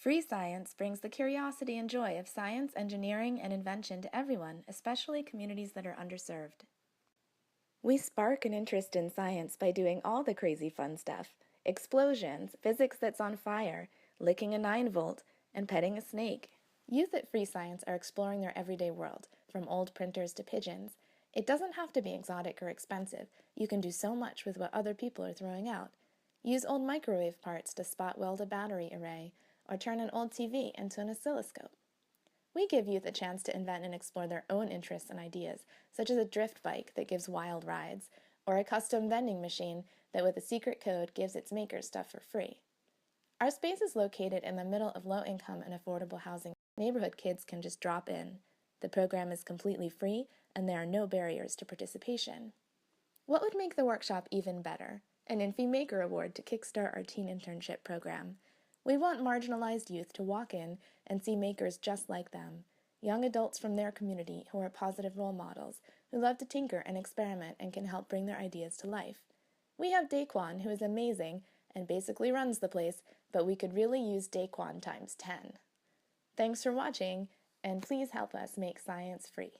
Free science brings the curiosity and joy of science, engineering, and invention to everyone, especially communities that are underserved. We spark an interest in science by doing all the crazy fun stuff. Explosions, physics that's on fire, licking a 9-volt, and petting a snake. Youth at Free Science are exploring their everyday world, from old printers to pigeons. It doesn't have to be exotic or expensive. You can do so much with what other people are throwing out. Use old microwave parts to spot weld a battery array, or turn an old TV into an oscilloscope. We give youth a chance to invent and explore their own interests and ideas, such as a drift bike that gives wild rides, or a custom vending machine that with a secret code gives its maker stuff for free. Our space is located in the middle of low-income and affordable housing. Neighborhood kids can just drop in. The program is completely free, and there are no barriers to participation. What would make the workshop even better? An Infy Maker Award to kickstart our teen internship program. We want marginalized youth to walk in and see makers just like them, young adults from their community who are positive role models, who love to tinker and experiment and can help bring their ideas to life. We have Daquan, who is amazing and basically runs the place, but we could really use Daquan times 10. Thanks for watching, and please help us make science free.